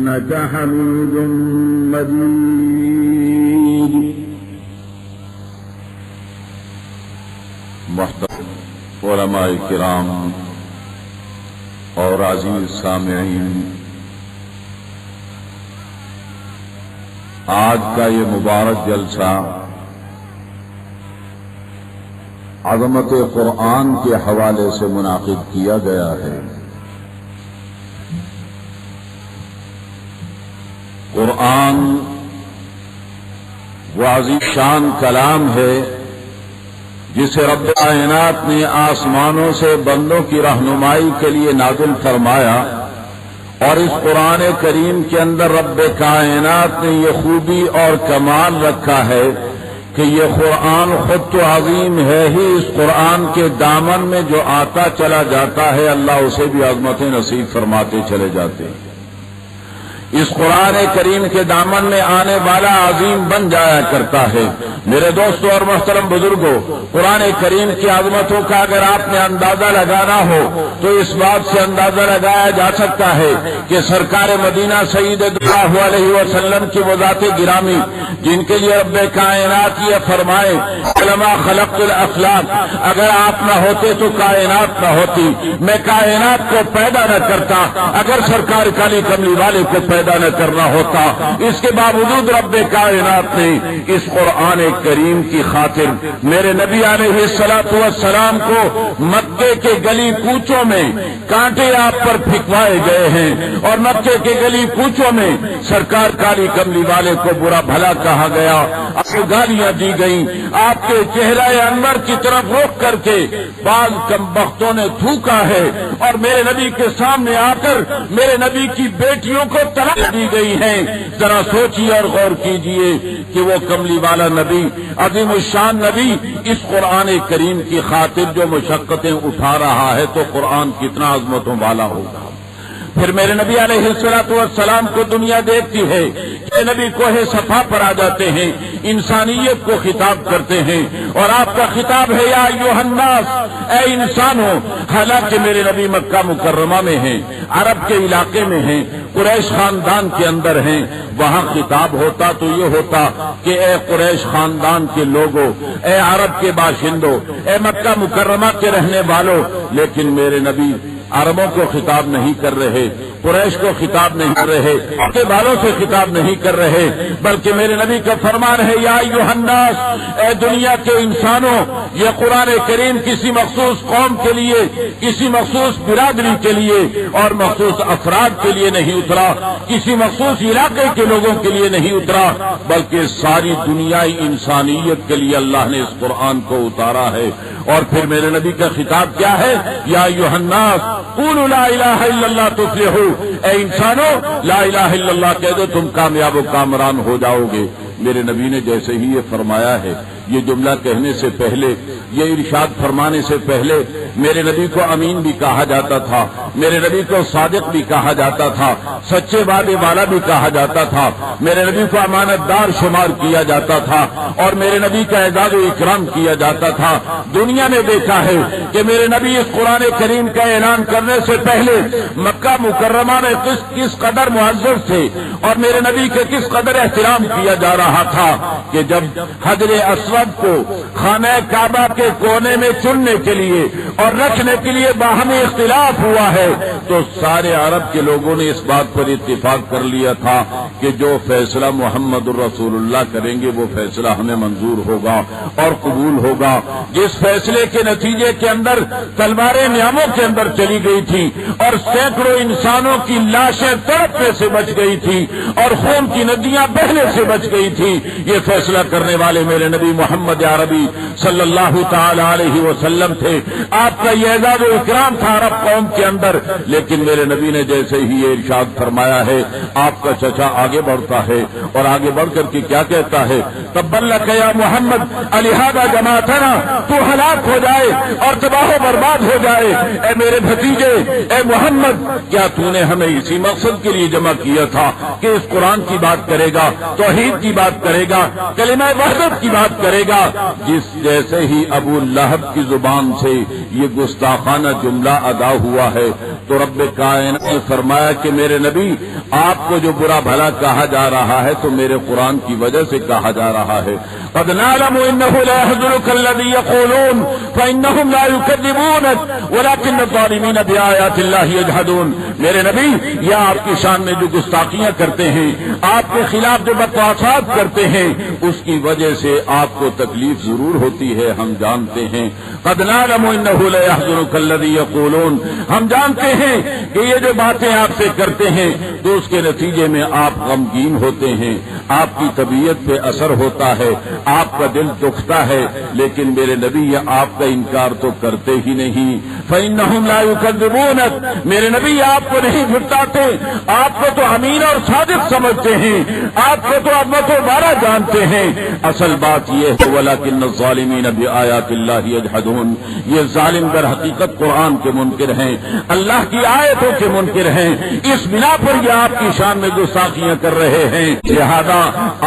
إنك حميد مجيد. محترم علماء کرام اور عزیز سامعین، آج کا یہ مبارک جلسہ عظمت قرآن کے حوالے سے منعقد کیا گیا ہے۔ قرآن وہ عظیم شان کلام ہے جسے رب کائنات نے آسمانوں سے بندوں کی رہنمائی کے لیے نازل فرمایا، اور اس قرآن کریم کے اندر رب کائنات نے یہ خوبی اور کمال رکھا ہے کہ یہ قرآن خود تو عظیم ہے ہی، اس قرآن کے دامن میں جو آتا چلا جاتا ہے اللہ اسے بھی عظمتیں نصیب فرماتے چلے جاتے ہیں۔ اس قرآن کریم کے دامن میں آنے والا عظیم بن جایا کرتا ہے۔ میرے دوستوں اور محترم بزرگوں، قرآن کریم کی عظمتوں کا اگر آپ نے اندازہ لگانا ہو تو اس بات سے اندازہ لگایا جا سکتا ہے کہ سرکار مدینہ سید صلی اللہ علیہ وسلم کی وہ ذات گرامی جن کے لیے رب کائنات یہ فرمائے علما خلقت الافلاک، اگر آپ نہ ہوتے تو کائنات نہ ہوتی، میں کائنات کو پیدا نہ کرتا اگر سرکار کالی کملی والے کو پیدا نہ کرنا ہوتا۔ اس کے باوجود رب کائنات نے اس قرآن کریم کی خاطر میرے نبی علیہ السلام کو مکے کے گلی کوچوں میں کانٹے آپ پر پھینکوائے گئے ہیں، اور مکے کے گلی کوچوں میں سرکار کالی کملی والے کو برا بھلا کہا گیا، گالیاں دی گئیں، آپ کے چہرہ انور کی طرف رخ کر کے بعض کمبختوں نے تھوکا ہے، اور میرے نبی کے سامنے آ کر میرے نبی کی بیٹیوں کو طلاق دی گئی ہیں۔ ذرا سوچیے اور غور کیجئے کہ وہ کملی والا نبی، عظیم الشان نبی، اس قرآن کریم کی خاطر جو مشقتیں اٹھا رہا ہے تو قرآن کتنا عظمتوں والا ہوگا۔ پھر میرے نبی علیہ السلام کو دنیا دیکھتی ہے کہ نبی کوہ صفا پر آ جاتے ہیں، انسانیت کو خطاب کرتے ہیں، اور آپ کا خطاب ہے یا ایھا الناس، اے انسانوں۔ حالانکہ میرے نبی مکہ مکرمہ میں ہیں، عرب کے علاقے میں ہیں، قریش خاندان کے اندر ہیں، وہاں خطاب ہوتا تو یہ ہوتا کہ اے قریش خاندان کے لوگوں، اے عرب کے باشندوں، اے مکہ مکرمہ کے رہنے والوں، لیکن میرے نبی عربوں کو خطاب نہیں کر رہے، قریش کو خطاب نہیں کر رہے، کے بالوں سے خطاب نہیں کر رہے، بلکہ میرے نبی کا فرمان ہے یا ایھا الناس، اے دنیا کے انسانوں۔ یہ قرآن کریم کسی مخصوص قوم کے لیے، کسی مخصوص برادری کے لیے اور مخصوص افراد کے لیے نہیں اترا، کسی مخصوص علاقے کے لوگوں کے لیے نہیں اترا، بلکہ ساری دنیائی انسانیت کے لیے اللہ نے اس قرآن کو اتارا ہے۔ اور پھر میرے نبی کا خطاب کیا ہے؟ یا ایھا الناس قولوا لا الہ الا اللہ تفلحوا، اے انسانوں لا الہ الا اللہ کہہ دو تم کامیاب و کامران ہو جاؤ گے۔ میرے نبی نے جیسے ہی یہ فرمایا ہے، یہ جملہ کہنے سے پہلے، یہ ارشاد فرمانے سے پہلے میرے نبی کو امین بھی کہا جاتا تھا، میرے نبی کو صادق بھی کہا جاتا تھا، سچے وعدے والا بھی کہا جاتا تھا، میرے نبی کو امانت دار شمار کیا جاتا تھا، اور میرے نبی کا اعزاز و اکرام کیا جاتا تھا۔ دنیا نے دیکھا ہے کہ میرے نبی اس قرآن کریم کا اعلان کرنے سے پہلے مکہ مکرمہ میں کس قدر معزز تھے، اور میرے نبی کے کس قدر احترام کیا جا رہا تھا کہ جب حجر اسود کو خانہ کعبہ کے کونے میں چننے کے لیے اور رکھنے کے لیے باہمی اختلاف ہوا ہے تو سارے عرب کے لوگوں نے اس بات پر اتفاق کر لیا تھا کہ جو فیصلہ محمد الرسول اللہ کریں گے وہ فیصلہ ہمیں منظور ہوگا اور قبول ہوگا۔ جس فیصلے کے نتیجے کے اندر تلواریں نیاموں کے اندر چلی گئی تھی اور سینکڑوں انسانوں کی لاشیں تڑپنے سے بچ گئی تھی اور خون کی ندیاں بہنے سے بچ گئی تھی، یہ فیصلہ کرنے والے میرے نبی محمد عربی صلی اللہ تعالی علیہ وسلم تھے۔ آپ کا یہ اعزاز و اکرام تھا عرب قوم کے اندر، لیکن میرے نبی نے جیسے ہی یہ ارشاد فرمایا ہے، آپ کا چچا آگے بڑھتا ہے اور آگے بڑھ کر کے کیا کہتا ہے؟ تبا لک یا محمد الہذا جماعتنا، تو ہلاک ہو جائے اور تباہ و برباد ہو جائے اے میرے بھتیجے، اے محمد، کیا تو نے ہمیں اسی مقصد کے لیے جمع کیا تھا کہ اس قرآن کی بات کرے گا، توحید کی بات کرے گا، کلمہ وحدت کی بات کرے گا؟ جس جیسے ہی ابو لہب کی زبان سے یہ گستاخانہ جملہ ادا ہوا ہے تو رب کائنات نے فرمایا کہ میرے نبی آپ کو جو برا بھلا کہا جا رہا ہے تو میرے قرآن کی وجہ سے کہا جا رہا ہے. قد نعلم انه لا يحزنك الذي يقولون فانهم لا يكذبونك ولكن الظالمين بآيات الله يجحدون. میرے نبی یہ آپ کی شان میں جو گستاخیاں کرتے ہیں، آپ کے خلاف جو بکواسات کرتے ہیں، اس کی وجہ سے آپ کو تکلیف ضرور ہوتی ہے، ہم جانتے ہیں. قد نعلم انه لا يحزنك الذي يقولون، ہم جانتے ہیں کہ یہ جو باتیں آپ سے کرتے ہیں تو اس کے نتیجے میں آپ غمگین ہوتے ہیں، آپ کی طبیعت پہ اثر ہوتا ہے، آپ کا دل دکھتا ہے، لیکن میرے نبی یہ آپ کا انکار تو کرتے ہی نہیں. فإنهم لا يكذبونك، میرے نبی آپ کو نہیں جھٹلاتے، آپ کو تو امین اور صادق سمجھتے ہیں، آپ کو تو عظمت و بارہ جانتے ہیں. اصل بات یہ ہے ولكن الظالمين بآيات الله يجحدون، یہ ظالم در حقیقت قرآن کے منکر ہیں، اللہ کی آیتوں کے منکر ہیں، اس بنا پر یہ آپ کی شان میں گستاخیاں کر رہے ہیں. لہذا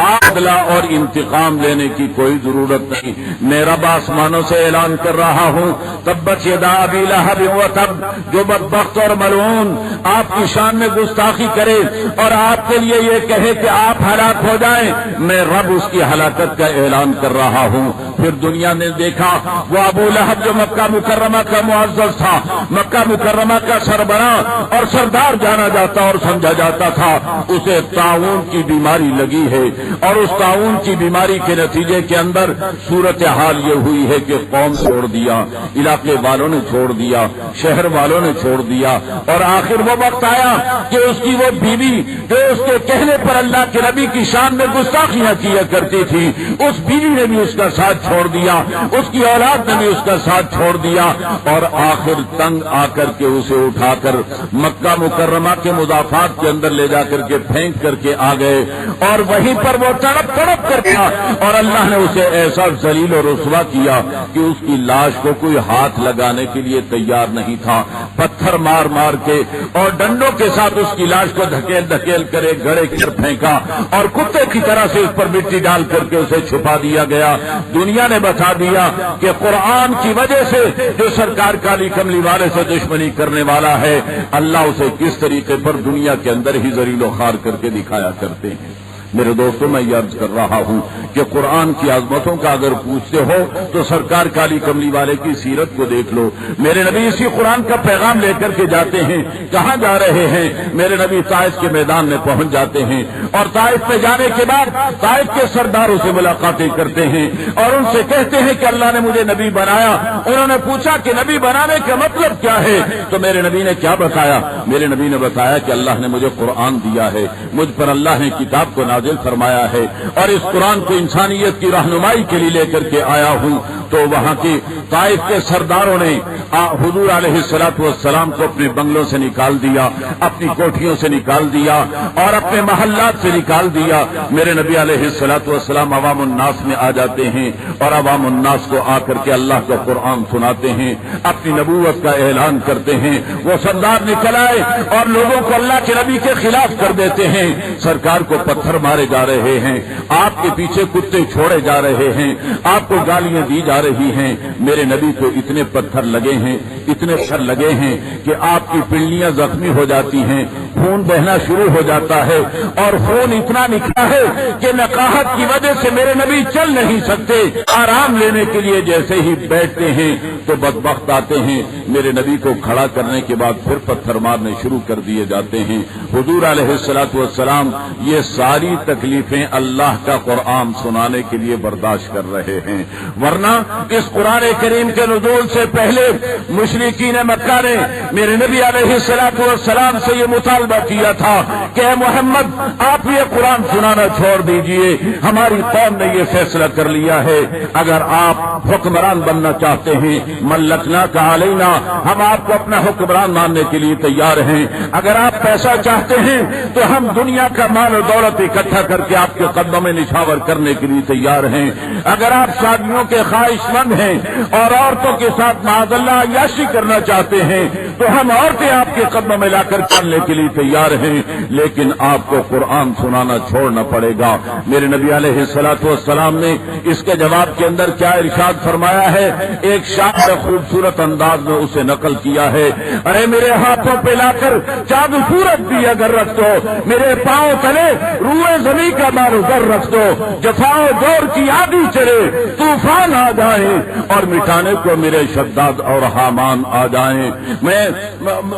عدل اور انتقام لینے کی کوئی ضرورت نہیں. میں رب آسمانوں سے اعلان کر رہا ہوں تبت یدا ابی لہب وتب، جو بدبخت اور ملعون آپ کی شان میں گستاخی کرے اور آپ کے لیے یہ کہے کہ آپ ہلاک ہو جائیں، میں رب اس کی ہلاکت کا اعلان کر رہا ہوں. پھر دنیا نے دیکھا وہ ابو لہب جو مکہ مکرمہ کا معزز تھا، مکہ مکرمہ کا سربراہ اور سردار جانا جاتا اور سمجھا جاتا تھا، اسے طاعون کی بیماری لگی ہے اور اس طاعون کی بیماری کے نتیجے کے اندر صورتحال یہ ہوئی ہے کہ قوم چھوڑ دیا، علاقے والوں نے چھوڑ دیا، شہر والوں نے چھوڑ دیا، اور آخر وہ وقت آیا کہ اس کی وہ بیوی جو اس کے کہنے پر اللہ کے نبی کی شان میں گستاخیاں کیا کرتی تھی، اس بیوی نے بھی اس کا ساتھ چھوڑ دیا، اس کی اولاد نے بھی اس کا ساتھ چھوڑ دیا، اور آخر تنگ آ کر کے اسے اٹھا کر مکہ مکرمہ کے مضافات کے اندر لے جا کر کے پھینک کر کے آ گئے، اور وہیں پر وہ تڑپ تڑپ کر گیا، اور اللہ نے اسے ایسا ذلیل اور رسوا کیا کہ اس کی لاش کو کوئی ہاتھ لگانے کے لیے تیار نہیں تھا. پتھر مار مار کے اور ڈنڈوں کے ساتھ اس کی لاش کو دھکیل دھکیل کر ایک گڑھے کی طرف پھینکا اور کتے کی طرح سے اس پر مٹی ڈال کر کے اسے چھپا دیا گیا. دنیا نے بتا دیا کہ قرآن کی وجہ سے جو سرکار کالی کملی والے سے دشمنی کرنے والا ہے، اللہ اسے کس طریقے پر دنیا کے اندر ہی ذلیل و خوار کر کے دکھایا کرتے ہیں. میرے دوستوں میں یہ عرض کر رہا ہوں کہ قرآن کی عظمتوں کا اگر پوچھتے ہو تو سرکار کالی کملی والے کی سیرت کو دیکھ لو. میرے نبی اسی قرآن کا پیغام لے کر کے جاتے ہیں. کہاں جا رہے ہیں؟ میرے نبی طائف کے میدان میں پہنچ جاتے ہیں، اور طائف پہ جانے کے بعد طائف کے سرداروں سے ملاقاتیں کرتے ہیں اور ان سے کہتے ہیں کہ اللہ نے مجھے نبی بنایا. انہوں نے پوچھا کہ نبی بنانے کا مطلب کیا ہے؟ تو میرے نبی نے کیا بتایا؟ میرے نبی نے بتایا کہ اللہ نے مجھے قرآن دیا ہے، مجھ پر اللہ نے کتاب کو نازل فرمایا ہے، اور اس قرآن کو انسانیت کی رہنمائی کے لیے لے کر کے آیا ہوں. تو وہاں کی طائف کے سرداروں نے حضور علیہ الصلوۃ والسلام کو اپنے بنگلوں سے نکال دیا، اپنی کوٹھیوں سے نکال دیا اور اپنے محلات سے نکال دیا. میرے نبی علیہ الصلوۃ والسلام عوام الناس میں آ جاتے ہیں اور عوام الناس کو آ کر کے اللہ کا قرآن سناتے ہیں، اپنی نبوت کا اعلان کرتے ہیں. وہ سردار نکل آئے اور لوگوں کو اللہ کے نبی کے خلاف کر دیتے ہیں. سرکار کو پتھر مارے جا رہے ہیں، آپ کے پیچھے کتے چھوڑے جا رہے ہیں، آپ کو گالیاں دی جا رہی ہیں. میرے نبی کو اتنے پتھر لگے ہیں، اتنے پتھر لگے ہیں کہ آپ کی پنڈلیاں زخمی ہو جاتی ہیں، خون بہنا شروع ہو جاتا ہے، اور خون اتنا نکلا ہے کہ نقاہت کی وجہ سے میرے نبی چل نہیں سکتے. آرام لینے کے لیے جیسے ہی بیٹھتے ہیں تو بدبخت آتے ہیں. میرے نبی کو کھڑا کرنے کے بعد پھر پتھر مارنے شروع کر دیے جاتے ہیں. حضور علیہ الصلوۃ والسلام یہ ساری تکلیفیں اللہ کا قرآن سنانے کے لیے برداشت کر رہے ہیں. ورنہ اس قرآن کریم کے نزول سے پہلے مشرکین مکہ نے میرے نبی علیہ الصلوۃ والسلام سے یہ مطالبہ کیا تھا کہ اے محمد آپ یہ قرآن سنانا چھوڑ دیجئے، ہماری قوم نے یہ فیصلہ کر لیا ہے، اگر آپ حکمران بننا چاہتے ہیں ملکنا کا علینا، ہم آپ کو اپنا حکمران ماننے کے لیے تیار ہیں. اگر آپ پیسہ چاہتے ہیں تو ہم دنیا کا مال و دولت اکٹھا کر کے آپ کے قدموں میں نچھاور کرنے کے لیے تیار ہیں. اگر آپ شادیوں کے خواہش مند ہیں اور عورتوں کے ساتھ معاذ اللہ عیاشی عیاشی کرنا چاہتے ہیں تو ہم عورتیں آپ کے قدموں میں لا کر چلنے کے لیے تیار ہیں، لیکن آپ کو قرآن سنانا چھوڑنا پڑے گا۔ میرے نبی علیہ الصلوۃ والسلام نے اس کے جواب کے اندر کیا ارشاد فرمایا ہے؟ ایک شاعر نے خوبصورت انداز میں اسے نقل کیا ہے، ارے میرے ہاتھوں پہ لا کر چاند سورج بھی اگر رکھ دو، میرے پاؤں تلے روئے زمین کا مارو گر رکھ دو، جفاؤ دور کی آندھی چلے طوفان آ جائیں اور مٹانے کو میرے شداد اور حامان آ جائیں، میں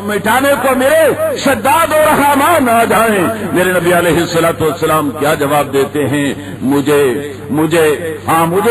مٹانے کو میرے شداد اور حامان آ جائیں۔ میرے نبی علیہ الصلوۃ والسلام کیا جواب دیتے ہیں؟ مجھے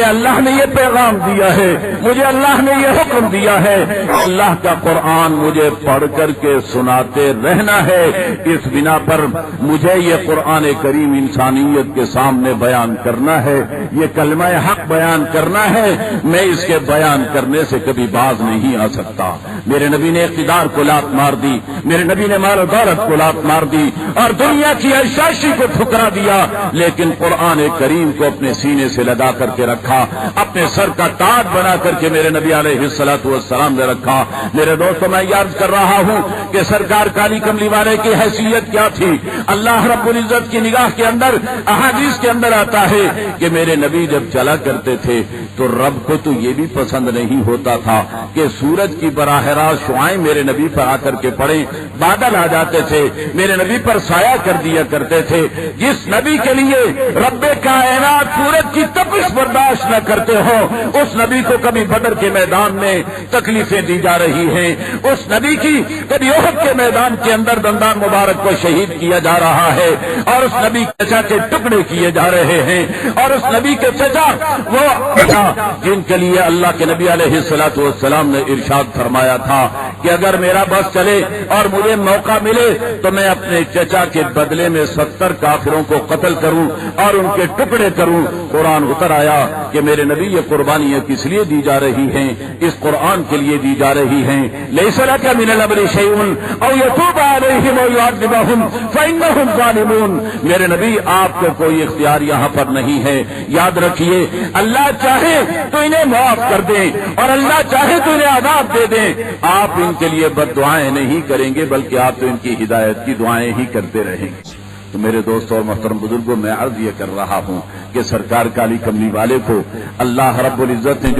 اللہ نے یہ پیغام دیا ہے، مجھے اللہ نے یہ حکم دیا ہے، اللہ کا قرآن مجھے پڑھ کر کے سناتے رہنا ہے۔ اس بنا پر مجھے یہ قرآن کریم انسانیت کے سامنے بیان کرنا ہے، یہ کلمہ حق بیان کرنا ہے، میں اس کے بیان کرنے سے کبھی باز نہیں آ سکتا۔ میرے نبی نے اقتدار کو لات مار دی، میرے نبی نے مال و دولت کو لات مار دی اور دنیا کی عیاشی کو ٹھکرا دیا، لیکن قرآن کریم کو اپنے سینے سے لگا کر کے رکھا، اپنے سر کا تاج بنا کر کے میرے نبی علیہ الصلوۃ والسلام نے رکھا۔ میرے دوستوں، میں یاد کر رہا ہوں کہ سرکار کالی کملی والے کی حیثیت کیا تھی۔ اللہ رب العزت کی نگاہ کے اندر احادیث کے اندر آتا ہے کہ میرے نبی جب چلا کرتے تھے تو رب کو تو یہ بھی پسند نہیں ہوتا تھا کہ سورج کی براہ راست شعائیں میرے نبی پر آ کر کے پڑیں، بادل آ جاتے تھے، میرے نبی پر سایہ کر دیا کرتے تھے۔ جس نبی کے لیے رب کائنات سورج کی تپش برداشت نہ کرتے ہو، اس نبی کو کبھی بدر کے میدان میں تکلیفیں دی جا رہی ہیں، اس نبی کی کبھی احد کے میدان کے اندر دندان مبارک کو شہید کیا جا رہا ہے، اور اس نبی کے چچا کے ٹکڑے کیے جا رہے ہیں، اور اس نبی کے چچا وہ جن کے لیے اللہ کے نبی علیہ الصلوۃ والسلام نے ارشاد فرمایا تھا کہ اگر میرا بس چلے اور مجھے موقع ملے تو میں اپنے چچا کے بدلے میں 70 کافروں کو قتل کروں اور ان کے ٹکڑے کروں۔ قرآن اتر آیا کہ میرے نبی یہ قربانیاں کس لیے دی جا رہی ہیں؟ اس قرآن کے لیے دی جا رہی ہیں۔ لیس لک من الامر شیء او یتوب علیہم او یعذبہم فانہم ظالمون۔ میرے نبی آپ کو کوئی اختیار یہاں پر نہیں ہے۔ یاد رکھیے، اللہ چاہے تو انہیں معاف کر دیں اور اللہ چاہے تو انہیں عذاب دے دیں، آپ ان کے لیے بد دعائیں نہیں کریں گے، بلکہ آپ تو ان کی ہدایت کی دعائیں ہی کرتے رہیں گے۔ تو میرے دوستوں اور محترم بزرگوں، میں عرض یہ کر رہا ہوں کہ سرکار کالی کملی والے کو اللہ رب العزت نے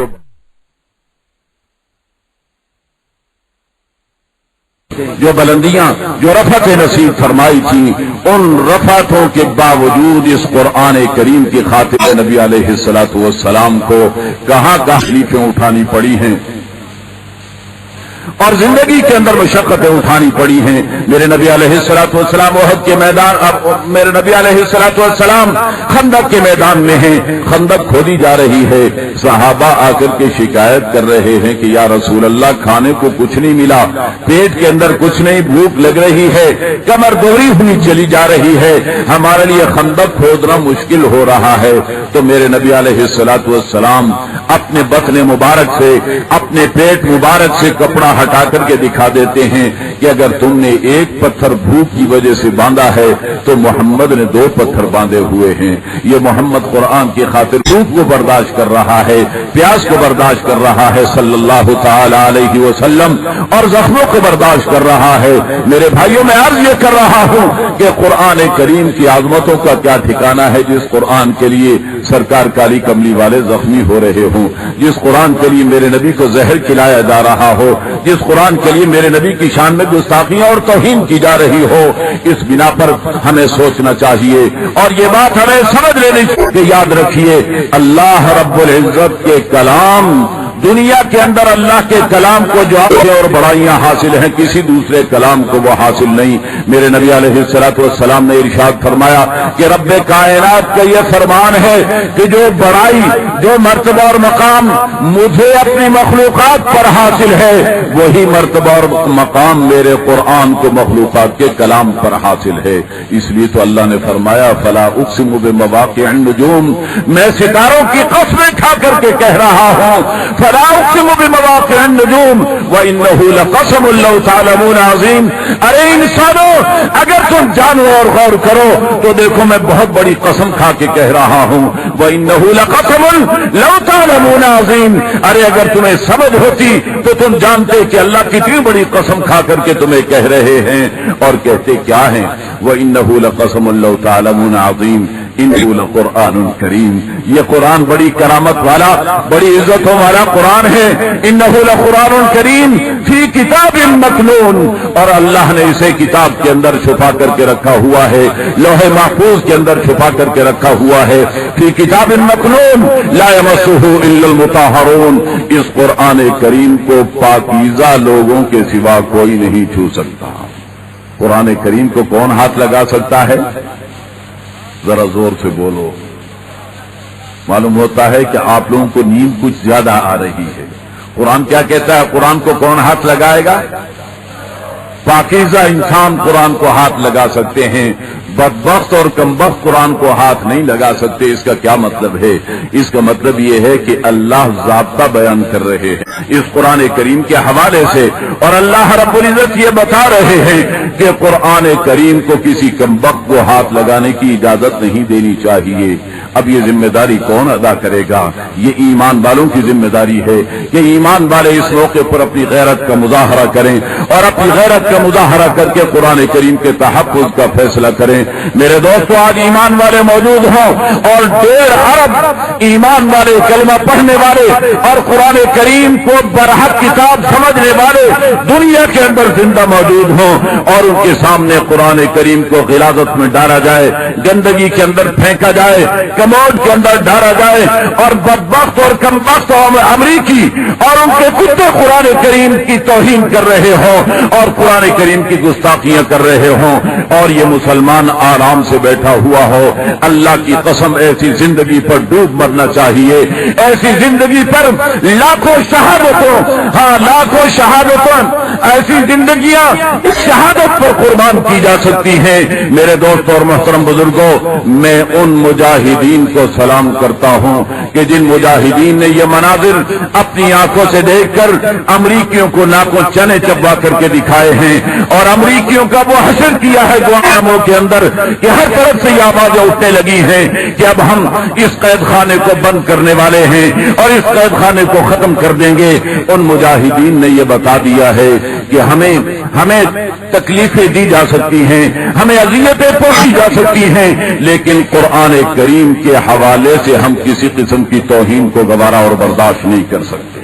جو بلندیاں، جو رفعتیں نصیب فرمائی تھی، ان رفعتوں کے باوجود اس قرآن کریم کی خاطر نبی علیہ الصلوۃ والسلام کو کہاں تکلیفیں اٹھانی پڑی ہیں اور زندگی کے اندر مشقتیں اٹھانی پڑی ہیں۔ میرے نبی علیہ الصلوۃ والسلام احد کے میدان، میرے نبی علیہ الصلوۃ والسلام خندق کے میدان میں ہیں، خندق کھودی جا رہی ہے، صحابہ آ کر کے شکایت کر رہے ہیں کہ یا رسول اللہ کھانے کو کچھ نہیں ملا، پیٹ کے اندر کچھ نہیں، بھوک لگ رہی ہے، کمر دوری ہوئی چلی جا رہی ہے، ہمارے لیے خندق کھودنا مشکل ہو رہا ہے۔ تو میرے نبی علیہ الصلوۃ والسلام اپنے بطن مبارک سے، اپنے پیٹ مبارک سے کپڑا ہٹا کر کے دکھا دیتے ہیں کہ اگر تم نے ایک پتھر بھوک کی وجہ سے باندھا ہے تو محمد نے 2 پتھر باندھے ہوئے ہیں۔ یہ محمد قرآن کی خاطر بھوک کو برداشت کر رہا ہے، پیاس کو برداشت کر رہا ہے صلی اللہ تعالی علیہ وسلم، اور زخموں کو برداشت کر رہا ہے۔ میرے بھائیوں، میں عرض یہ کر رہا ہوں کہ قرآن کریم کی عظمتوں کا کیا ٹھکانہ ہے جس قرآن کے لیے سرکار کالی کملی والے زخمی ہو رہے ہوں، جس قرآن کے لیے میرے نبی کو زہر کھلایا جا رہا ہو، جس قرآن کے لیے میرے نبی کی شان میں گستاخیاں اور توہین کی جا رہی ہو۔ اس بنا پر ہمیں سوچنا چاہیے اور یہ بات ہمیں سمجھ لینی چاہیے۔ یاد رکھیے، اللہ رب العزت کے کلام، دنیا کے اندر اللہ کے کلام کو جو آگے اور بڑائیاں حاصل ہیں، کسی دوسرے کلام کو وہ حاصل نہیں۔ میرے نبی علیہ الصلوۃ والسلام نے ارشاد فرمایا کہ رب کائنات کا یہ فرمان ہے کہ جو بڑائی، جو مرتبہ اور مقام مجھے اپنی مخلوقات پر حاصل ہے، وہی مرتبہ اور مقام میرے قرآن کو مخلوقات کے کلام پر حاصل ہے۔ اس لیے تو اللہ نے فرمایا فلا اقسم بمواقع النجوم، میں ستاروں کی قسمیں کھا کر کے کہہ رہا ہوں فلا اقسم بمواقع النجوم وانه لقسم لو تعلمون عظیم. ارے انسانوں، اگر تم جانو اور غور کرو تو دیکھو میں بہت بڑی قسم کھا کے کہہ رہا ہوں. وانه لقسم لو تعلمون عظیم. ارے اگر تمہیں سمجھ ہوتی تو تم جانتے کہ اللہ کتنی بڑی قسم کھا کر کے تمہیں کہہ رہے ہیں. اور کہتے کیا ہیں؟ وانه لقسم لو تعلمون عظیم انه لقرآن کریم. یہ قرآن بڑی کرامت والا، بڑی عزتوں والا قرآن ہے. انه لقرآن کریم فی کتاب مکنون. اور اللہ نے اسے کتاب کے اندر چھپا کر کے رکھا ہوا ہے، لوح محفوظ کے اندر چھپا کر کے رکھا ہوا ہے. فی کتاب مکنون لا یمسہ الا المطہرون. اس قرآن کریم کو پاکیزہ لوگوں کے سوا کوئی نہیں چھو سکتا. قرآن کریم کو کون ہاتھ لگا سکتا ہے؟ ذرا زور سے بولو. معلوم ہوتا ہے کہ آپ لوگوں کو نیند کچھ زیادہ آ رہی ہے. قرآن کیا کہتا ہے؟ قرآن کو کون ہاتھ لگائے گا؟ پاکیزہ انسان قرآن کو ہاتھ لگا سکتے ہیں، بدبخت اور کمبخت قرآن کو ہاتھ نہیں لگا سکتے. اس کا کیا مطلب ہے؟ اس کا مطلب یہ ہے کہ اللہ ضابطہ بیان کر رہے ہیں اس قرآن کریم کے حوالے سے، اور اللہ رب العزت یہ بتا رہے ہیں کہ قرآن کریم کو کسی کمبخت کو ہاتھ لگانے کی اجازت نہیں دینی چاہیے. اب یہ ذمہ داری کون ادا کرے گا؟ یہ ایمان والوں کی ذمہ داری ہے کہ ایمان والے اس موقع پر اپنی غیرت کا مظاہرہ کریں اور اپنی غیرت کا مظاہرہ کر کے قرآن کریم کے تحفظ کا فیصلہ کریں. میرے دوستو، آج ایمان والے موجود ہوں اور 1.5 ارب ایمان والے، کلمہ پڑھنے والے اور قرآن کریم کو برحق کتاب سمجھنے والے دنیا کے اندر زندہ موجود ہوں، اور ان کے سامنے قرآن کریم کو غلاظت میں ڈالا جائے، گندگی کے اندر پھینکا جائے، کموڈ کے اندر ڈالا جائے، اور بدبخت اور کمبخت امریکی اور ان کے کتے قرآن کریم کی توہین کر رہے ہوں اور قرآن کریم کی گستاخیاں کر رہے ہوں، اور یہ مسلمان آرام سے بیٹھا ہوا ہو. اللہ کی قسم، ایسی زندگی پر ڈوب مرنا چاہیے. ایسی زندگی پر لاکھوں شہادتوں، لاکھوں شہادتوں، ایسی زندگیاں اس شہادت پر قربان کی جا سکتی ہیں. میرے دوستوں اور محترم بزرگوں، میں ان مجاہدین کو سلام کرتا ہوں کہ جن مجاہدین نے یہ مناظر اپنی آنکھوں سے دیکھ کر امریکیوں کو ناکوں چنے چبا کر کے دکھائے ہیں، اور امریکیوں کا وہ حشر کیا ہے گوانتانامو کے اندر کہ ہر طرف سے یہ آوازیں اٹھنے لگی ہیں کہ اب ہم اس قید خانے کو بند کرنے والے ہیں اور اس قید خانے کو ختم کر دیں گے. ان مجاہدین نے یہ بتا دیا ہے کہ ہمیں تکلیفیں دی جا سکتی ہیں، ہمیں اذیتیں پہنچی جا سکتی ہیں، لیکن قرآن کریم کے حوالے سے ہم کسی قسم کی توہین کو گوارا اور برداشت نہیں کر سکتے.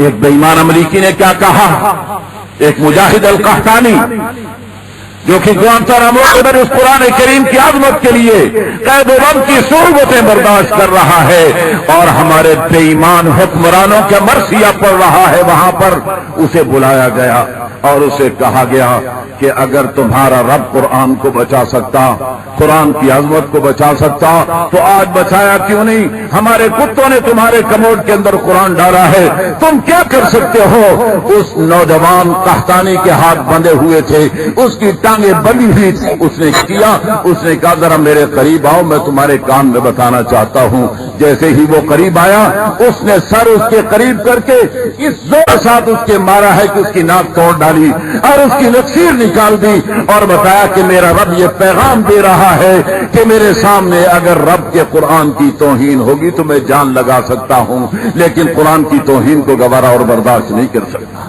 ایک بے ایمان امریکی نے کیا کہا؟ ایک مجاہد القحطانی جو کہ گوانتانامو کے اندر اس قرآن کریم کی عظمت کے لیے قید و بند کی صعوبتیں برداشت کر رہا ہے اور ہمارے بے ایمان حکمرانوں کا مرثیہ پڑ رہا ہے، وہاں پر اسے بلایا گیا اور اسے کہا گیا کہ اگر تمہارا رب قرآن کو بچا سکتا، قرآن کی عظمت کو بچا سکتا تو آج بچایا کیوں نہیں؟ ہمارے کتوں نے تمہارے کموڈ کے اندر قرآن ڈالا ہے، تم کیا کر سکتے ہو؟ اس نوجوان قحطانی کے ہاتھ بندھے ہوئے تھے، اس کی ٹانگیں بندھی ہوئی تھی. اس نے کیا؟ اس نے کہا ذرا میرے قریب آؤ، میں تمہارے کان میں بتانا چاہتا ہوں. جیسے ہی وہ قریب آیا، اس نے سر اس کے قریب کر کے اس زور کے ساتھ اس کے مارا ہے کہ اس کی ناک توڑ ڈالی اور اس کی نکسیر نکال دی، اور بتایا کہ میرا رب یہ پیغام دے رہا ہے کہ میرے سامنے اگر رب کے قرآن کی توہین ہوگی تو میں جان لگا سکتا ہوں، لیکن قرآن کی توہین کو گوارا اور برداشت نہیں کر سکتا.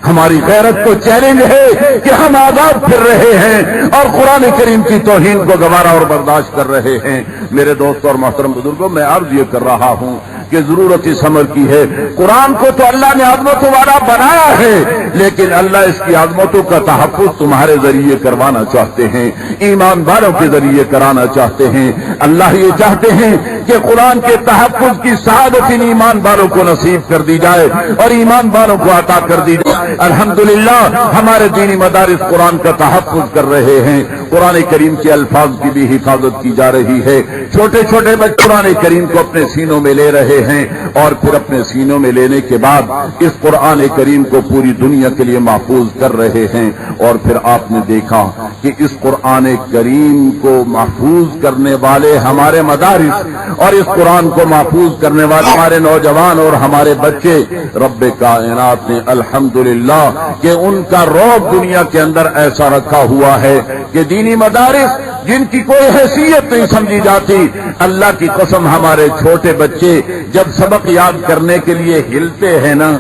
ہماری غیرت کو چیلنج ہے کہ ہم آزاد پھر رہے ہیں اور قرآن کریم کی توہین کو گوارا اور برداشت کر رہے ہیں. میرے دوستوں اور محترم بزرگوں، میں عرض یہ کر رہا ہوں کہ ضرورت اس امر کی ہے. قرآن کو تو اللہ نے عظمتوں والا بنایا ہے، لیکن اللہ اس کی عظمتوں کا تحفظ تمہارے ذریعے کروانا چاہتے ہیں، ایمان والوں کے ذریعے کرانا چاہتے ہیں. اللہ یہ چاہتے ہیں کہ قرآن کے تحفظ کی سعادت ان ایمان والوں کو نصیب کر دی جائے اور ایمان والوں کو عطا کر دی جائے. الحمدللہ ہمارے دینی مدارس قرآن کا تحفظ کر رہے ہیں، قرآن کریم کے الفاظ کی بھی حفاظت کی جا رہی ہے. چھوٹے چھوٹے بچے قرآن کریم کو اپنے سینوں میں لے رہے ہیں اور پھر اپنے سینوں میں لینے کے بعد اس قرآن کریم کو پوری دنیا کے لیے محفوظ کر رہے ہیں. اور پھر آپ نے دیکھا کہ اس قرآن کریم کو محفوظ کرنے والے ہمارے مدارس اور اس قرآن کو محفوظ کرنے والے ہمارے نوجوان اور ہمارے بچے، رب کائنات نے الحمدللہ کہ ان کا رعب دنیا کے اندر ایسا رکھا ہوا ہے کہ دینی مدارس جن کی کوئی حیثیت نہیں سمجھی جاتی، اللہ کی قسم ہمارے چھوٹے بچے جب سبق یاد کرنے کے لیے ہلتے ہیں نا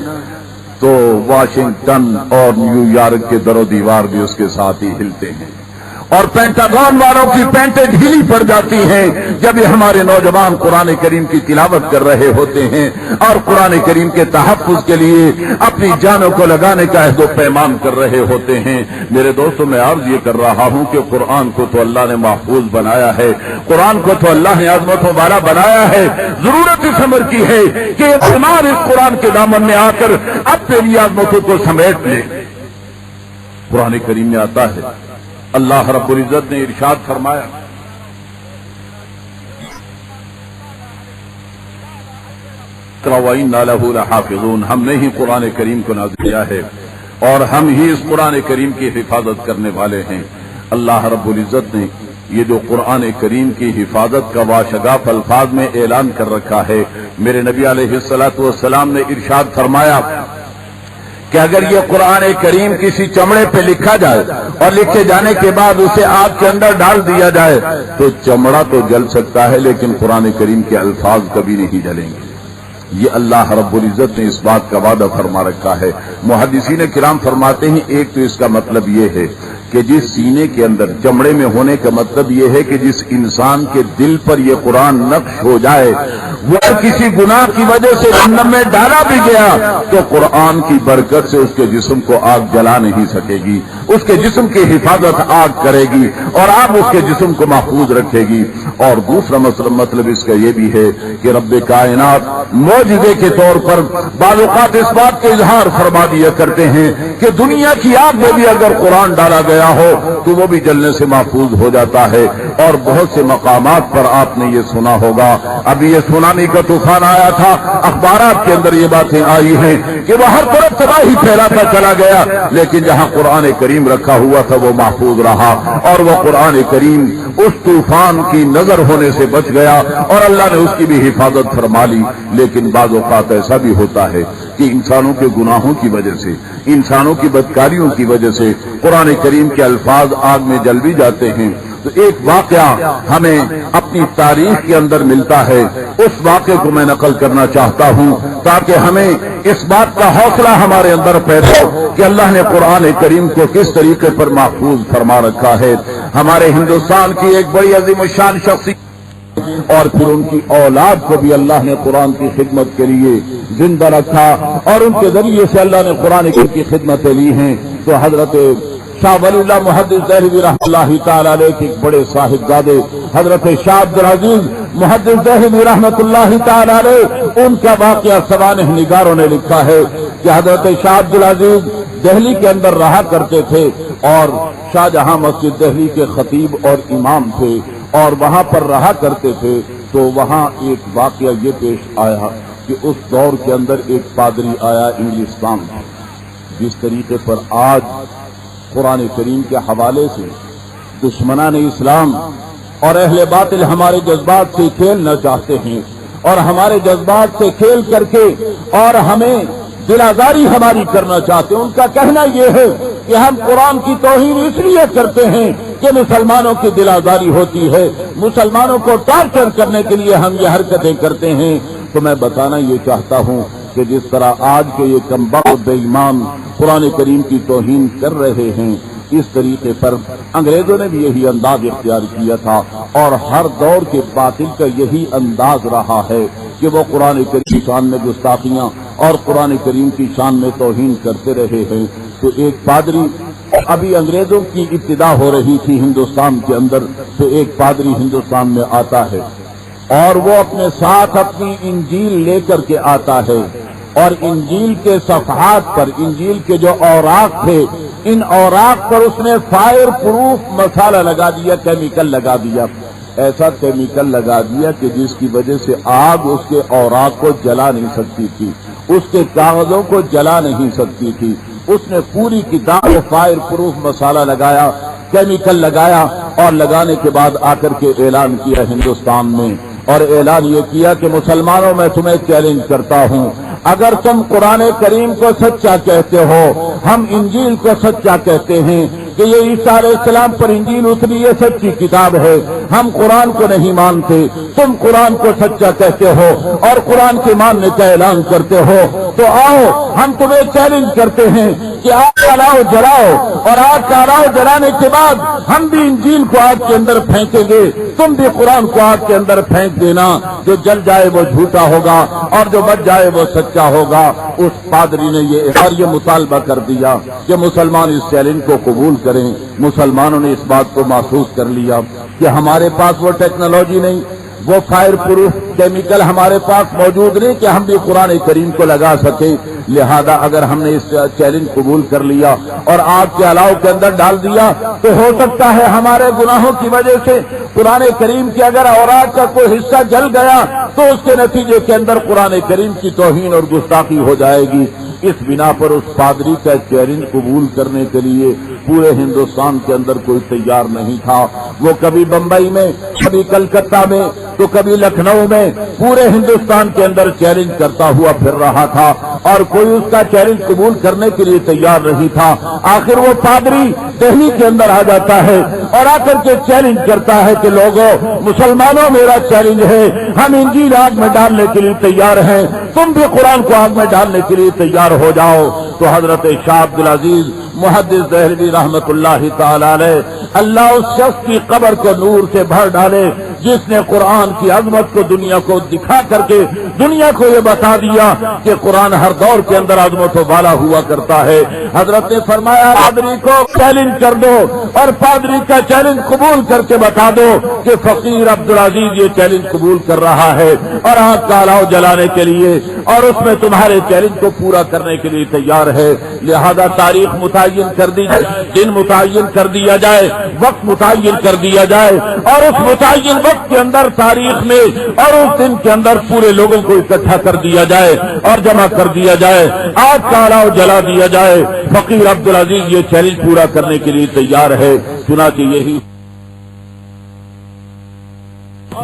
تو واشنگٹن اور نیو یارک کے در و دیوار بھی اس کے ساتھ ہی ہلتے ہیں، اور پینٹاگون والوں کی پینٹیں ڈھیلی پڑ جاتی ہیں جب یہ ہمارے نوجوان قرآن کریم کی تلاوت کر رہے ہوتے ہیں اور قرآن کریم کے تحفظ کے لیے اپنی جانوں کو لگانے کا عہد و پیمان کر رہے ہوتے ہیں. میرے دوستوں، میں عرض یہ کر رہا ہوں کہ قرآن کو تو اللہ نے محفوظ بنایا ہے، قرآن کو تو اللہ نے عظمتوں والا بنایا ہے. ضرورت اس امر کی ہے کہ ایمان اس قرآن کے دامن میں آ کر اپنے لیے عظمتوں کو سمیٹ لے. قرآن کریم میں آتا ہے، اللہ رب العزت نے ارشاد فرمایا، وَإِنَّا لَهُ لَحَافِظُونَ، ہم نے ہی قرآن کریم کو نازل کیا ہے اور ہم ہی اس قرآن کریم کی حفاظت کرنے والے ہیں. اللہ رب العزت نے یہ جو قرآن کریم کی حفاظت کا واشگاف الفاظ میں اعلان کر رکھا ہے، میرے نبی علیہ الصلوۃ والسلام نے ارشاد فرمایا کہ اگر یہ قرآن کریم کسی چمڑے پہ لکھا جائے اور لکھے جانے کے بعد اسے آگ کے اندر ڈال دیا جائے تو چمڑا تو جل سکتا ہے لیکن قرآن کریم کے الفاظ کبھی نہیں جلیں گے. یہ اللہ رب العزت نے اس بات کا وعدہ فرما رکھا ہے. محدثین کرام فرماتے ہیں ایک تو اس کا مطلب یہ ہے کہ جس سینے کے اندر چمڑے میں ہونے کا مطلب یہ ہے کہ جس انسان کے دل پر یہ قرآن نقش ہو جائے وہ کسی گناہ کی وجہ سے جہنم میں ڈالا بھی گیا تو قرآن کی برکت سے اس کے جسم کو آگ جلا نہیں سکے گی، اس کے جسم کی حفاظت آگ کرے گی اور آگ اس کے جسم کو محفوظ رکھے گی. اور دوسرا مطلب اس کا یہ بھی ہے کہ رب کائنات معجزے کے طور پر بعض اوقات اس بات کا اظہار فرما دیا کرتے ہیں کہ دنیا کی آگ میں بھی اگر قرآن ڈالا گیا ہو تو وہ بھی جلنے سے محفوظ ہو جاتا ہے. اور بہت سے مقامات پر آپ نے یہ سنا ہوگا، ابھی یہ سونامی کا طوفان آیا تھا، اخبارات کے اندر یہ باتیں آئی ہیں کہ وہ ہر طرف تباہی پھیلاتا چلا گیا لیکن جہاں قرآن کریم رکھا ہوا تھا وہ محفوظ رہا اور وہ قرآن کریم اس طوفان کی نظر ہونے سے بچ گیا اور اللہ نے اس کی بھی حفاظت فرما لی. لیکن بعض اوقات ایسا بھی ہوتا ہے کہ انسانوں کے گناہوں کی وجہ سے، انسانوں کی بدکاریوں کی وجہ سے قرآن کریم کے الفاظ آگ میں جل بھی جاتے ہیں. تو ایک واقعہ ہمیں اپنی تاریخ کے اندر ملتا ہے، اس واقعے کو میں نقل کرنا چاہتا ہوں تاکہ ہمیں اس بات کا حوصلہ ہمارے اندر پیدا ہو کہ اللہ نے قرآن کریم کو کس طریقے پر محفوظ فرما رکھا ہے. ہمارے ہندوستان کی ایک بڑی عظیم الشان شخصیت اور پھر ان کی اولاد کو بھی اللہ نے قرآن کی خدمت کے لیے زندہ رکھا اور ان کے ذریعے سے اللہ نے قرآن کی خدمتیں لی ہیں. تو حضرت شاہ ولی اللہ محدث دہلوی رحمۃ اللہ تعالی علیہ کے بڑے صاحبزادے حضرت شاہ عبدالعزیز محدث دہلوی رحمۃ اللہ تعالی علیہ، ان کا واقعہ سوانح نگاروں نے لکھا ہے کہ حضرت شاہ عبدالعزیز دہلی کے اندر رہا کرتے تھے اور شاہ جہاں مسجد دہلی کے خطیب اور امام تھے اور وہاں پر رہا کرتے تھے. تو وہاں ایک واقعہ یہ پیش آیا کہ اس دور کے اندر ایک پادری آیا انگلستان میں. جس طریقے پر آج قرآن کریم کے حوالے سے دشمنان اسلام اور اہل باطل ہمارے جذبات سے کھیلنا چاہتے ہیں اور ہمارے جذبات سے کھیل کر کے اور ہمیں دل آزاری ہماری کرنا چاہتے ہیں. ان کا کہنا یہ ہے کہ ہم قرآن کی توہین اس لیے کرتے ہیں کہ مسلمانوں کی دل آزاری ہوتی ہے، مسلمانوں کو ٹارچر کرنے کے لیے ہم یہ حرکتیں کرتے ہیں. تو میں بتانا یہ چاہتا ہوں کہ جس طرح آج کے یہ کمبخت بے ایمان قرآن کریم کی توہین کر رہے ہیں، اس طریقے پر انگریزوں نے بھی یہی انداز اختیار کیا تھا اور ہر دور کے باطل کا یہی انداز رہا ہے کہ وہ قرآن کریم کی شان میں گستاخیاں اور قرآن کریم کی شان میں توہین کرتے رہے ہیں. تو ایک پادری، ابھی انگریزوں کی ابتدا ہو رہی تھی ہندوستان کے اندر، تو ایک پادری ہندوستان میں آتا ہے اور وہ اپنے ساتھ اپنی انجیل لے کر کے آتا ہے اور انجیل کے صفحات پر انجیل کے جو اوراق تھے ان اوراق پر اس نے فائر پروف مسالہ لگا دیا، کیمیکل لگا دیا، ایسا کیمیکل لگا دیا کہ جس کی وجہ سے آگ اس کے اوراق کو جلا نہیں سکتی تھی، اس کے کاغذوں کو جلا نہیں سکتی تھی۔ اس نے پوری کتاب کو فائر پروف مسالہ لگایا، کیمیکل لگایا، اور لگانے کے بعد آ کر کے اعلان کیا ہندوستان میں، اور اعلان یہ کیا کہ مسلمانوں میں تمہیں چیلنج کرتا ہوں، اگر تم قرآن کریم کو سچا کہتے ہو، ہم انجیل کو سچا کہتے ہیں کہ یہ عیسیٰ علیہ السلام پر انجیل اتری، یہ سچی کتاب ہے، ہم قرآن کو نہیں مانتے، تم قرآن کو سچا کہتے ہو اور قرآن کے ماننے کا اعلان کرتے ہو، تو آؤ ہم تمہیں چیلنج کرتے ہیں کہ آگ کا لاؤ جلاؤ، اور آگ کا لاؤ جلانے کے بعد ہم بھی انجیل کو آگ کے اندر پھینکیں گے، تم بھی قرآن کو آگ کے اندر پھینک دینا، جو جل جائے وہ جھوٹا ہوگا اور جو بچ جائے وہ سچا ہوگا۔ اس پادری نے یہ مطالبہ کر دیا کہ مسلمان اس چیلنج کو قبول کریں۔ مسلمانوں نے اس بات کو محسوس کر لیا کہ ہمارے پاس وہ ٹیکنالوجی نہیں، وہ فائر پروف کیمیکل ہمارے پاس موجود نہیں کہ ہم بھی قرآن کریم کو لگا سکیں، لہذا اگر ہم نے اس چیلنج قبول کر لیا اور آگ کے الاؤ کے اندر ڈال دیا تو ہو سکتا ہے ہمارے گناہوں کی وجہ سے قرآن کریم کی اگر اوراق کا کوئی حصہ جل گیا تو اس کے نتیجے کے اندر قرآن کریم کی توہین اور گستاخی ہو جائے گی۔ اس بنا پر اس پادری کا چیلنج قبول کرنے کے لیے پورے ہندوستان کے اندر کوئی تیار نہیں تھا۔ وہ کبھی بمبئی میں، کبھی کلکتہ میں، تو کبھی لکھنؤ میں، پورے ہندوستان کے اندر چیلنج کرتا ہوا پھر رہا تھا اور کوئی اس کا چیلنج قبول کرنے کے لیے تیار نہیں تھا۔ آخر وہ پادری دہلی کے اندر آ جاتا ہے اور آ کر کے چیلنج کرتا ہے کہ لوگوں، مسلمانوں، میرا چیلنج ہے، ہم انجیل آگ میں ڈالنے کے لیے تیار ہیں، تم بھی قرآن کو آگ میں ڈالنے کے لیے تیار ہو جاؤ۔ تو حضرت شاہ عبدالعزیز محدث دہلوی رحمت اللہ تعالی علیہ، اللہ اس شخص کی قبر کو نور سے بھر ڈالے جس نے قرآن کی عظمت کو دنیا کو دکھا کر کے دنیا کو یہ بتا دیا کہ قرآن ہر دور کے اندر عظمت و بالا ہوا کرتا ہے۔ حضرت نے فرمایا پادری کو چیلنج کر دو اور پادری کا چیلنج قبول کر کے بتا دو کہ فقیر عبدالعزیز یہ چیلنج قبول کر رہا ہے اور آگ کا الاؤ جلانے کے لیے اور اس میں تمہارے چیلنج کو پورا کرنے کے لیے تیار ہے۔ لہذا تاریخ متعین کر دی جائے، دن متعین کر دیا جائے، وقت متعین کر دیا جائے، اور اس متعین وقت کے اندر تاریخ میں اور اس دن کے اندر پورے لوگوں کو اکٹھا کر دیا جائے اور جمع کر دیا جائے، آگ کا الاؤ جلا دیا جائے۔ فقیر عبدالعزیز یہ چیلنج پورا کرنے کے لیے تیار ہے۔ چنانچہ یہی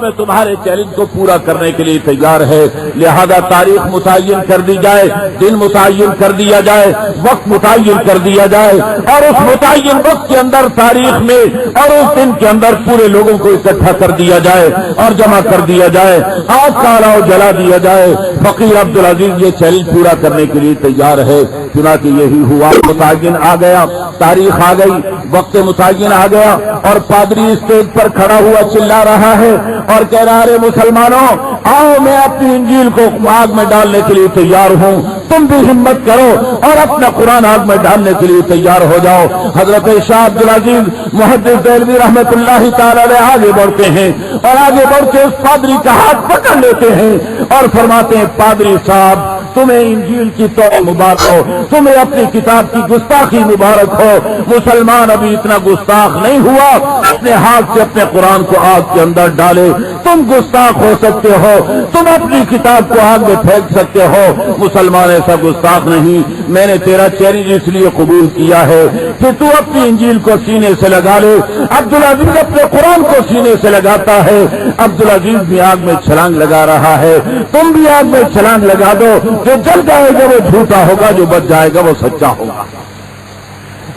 میں تمہارے چیلنج کو پورا کرنے کے لیے تیار ہے، لہذا تاریخ متعین کر دی جائے، دن متعین کر دیا جائے، وقت متعین کر دیا جائے، اور اس متعین وقت کے اندر تاریخ میں اور اس دن کے اندر پورے لوگوں کو اکٹھا کر دیا جائے اور جمع کر دیا جائے، آگ کا الاؤ جلا دیا جائے۔ فقیر عبدالعزیز یہ چیلنج پورا کرنے کے لیے تیار ہے۔ چنانچہ یہی ہوا، متعین آ گیا، تاریخ آ گئی، وقت متعین آ گیا، اور پادری اسٹیج پر کھڑا ہوا چلا رہا ہے اور کہہ رہا ہے مسلمانوں آؤ میں اپنی انجیل کو آگ میں ڈالنے کے لیے تیار ہوں، تم بھی ہمت کرو اور اپنا قرآن آگ میں ڈالنے کے لیے تیار ہو جاؤ۔ حضرت شاہ عبدالعزیز محدث دہلوی رحمت اللہ تعالی علیہ آگے بڑھتے ہیں اور آگے بڑھ کے اس پادری کا ہاتھ پکڑ لیتے ہیں اور فرماتے ہیں پادری صاحب تمہیں انجیل کی توبہ مبارک ہو، تمہیں اپنی کتاب کی گستاخی مبارک ہو، مسلمان ابھی اتنا گستاخ نہیں ہوا اپنے ہاتھ سے اپنے قرآن کو آگ کے اندر ڈالے، تم گستاخ ہو سکتے ہو، تم اپنی کتاب کو آگ میں پھینک سکتے ہو، مسلمان ایسا گستاخ نہیں۔ میں نے تیرا چیلنج اس لیے قبول کیا ہے کہ تو اپنی انجیل کو سینے سے لگا لے۔ عبدالعزیز اپنے قرآن کو سینے سے لگاتا ہے، عبدالعزیز بھی آگ میں چھلانگ لگا رہا ہے، تم بھی آگ میں چھلانگ لگا دو، جو جل جائے گا وہ جھوٹا ہوگا، جو بچ جائے گا وہ سچا ہوگا۔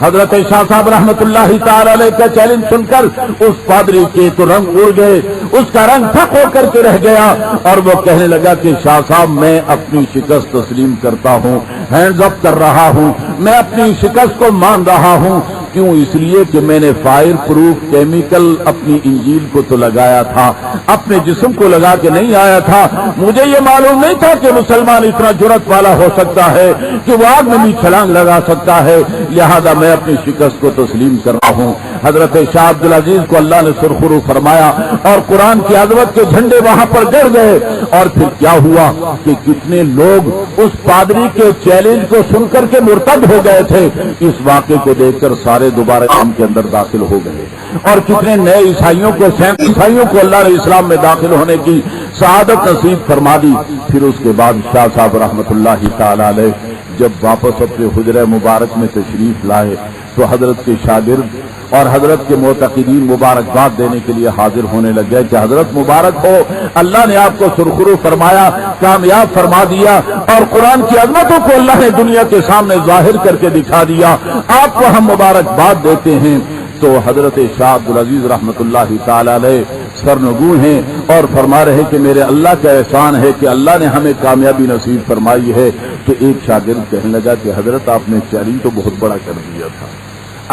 حضرت شاہ صاحب رحمت اللہ تعالی علیہ کا چیلنج سن کر اس پادری کے تو رنگ اڑ گئے، اس کا رنگ پھک ہو کر کے رہ گیا اور وہ کہنے لگا کہ شاہ صاحب میں اپنی شکست تسلیم کرتا ہوں، ہینڈز اپ کر رہا ہوں، میں اپنی شکست کو مان رہا ہوں۔ کیوں؟ اس لیے کہ میں نے فائر پروف کیمیکل اپنی انجیل کو تو لگایا تھا، اپنے جسم کو لگا کے نہیں آیا تھا۔ مجھے یہ معلوم نہیں تھا کہ مسلمان اتنا جرأت والا ہو سکتا ہے کہ وہ آگ میں بھی چھلانگ لگا سکتا ہے، لہذا میں اپنی شکست کو تسلیم کر رہا ہوں۔ حضرت شاہ عبد العزیز کو اللہ نے سرخرو فرمایا اور قرآن کی عظمت کے جھنڈے وہاں پر گڑ گئے. اور پھر کیا ہوا کہ کتنے لوگ اس پادری کے چیلنج کو سن کر کے مرتد ہو گئے تھے. اس واقعے کو دیکھ کر سارے دوبارہ اسلام کے اندر داخل ہو گئے اور کتنے نئے عیسائیوں کو اللہ نے اسلام میں داخل ہونے کی سعادت نصیب فرما دی. پھر اس کے بعد شاہ صاحب رحمت اللہ تعالی علیہ جب واپس اپنے حجرہ مبارک میں تشریف لائے تو حضرت کے شاگرد اور حضرت کے معتقدین مبارکباد دینے کے لیے حاضر ہونے لگ گئے کہ حضرت مبارک ہو، اللہ نے آپ کو سرخرو فرمایا، کامیاب فرما دیا اور قرآن کی عظمتوں کو اللہ نے دنیا کے سامنے ظاہر کر کے دکھا دیا، آپ کو ہم مبارکباد دیتے ہیں. تو حضرت شاہ عبد العزیز رحمت اللہ تعالی علیہ سرنگوں ہیں اور فرما رہے کہ میرے اللہ کا احسان ہے کہ اللہ نے ہمیں کامیابی نصیب فرمائی ہے. تو ایک شاگرد کہنے لگا کہ حضرت آپ نے چیلنج تو بہت بڑا کر دیا تھا،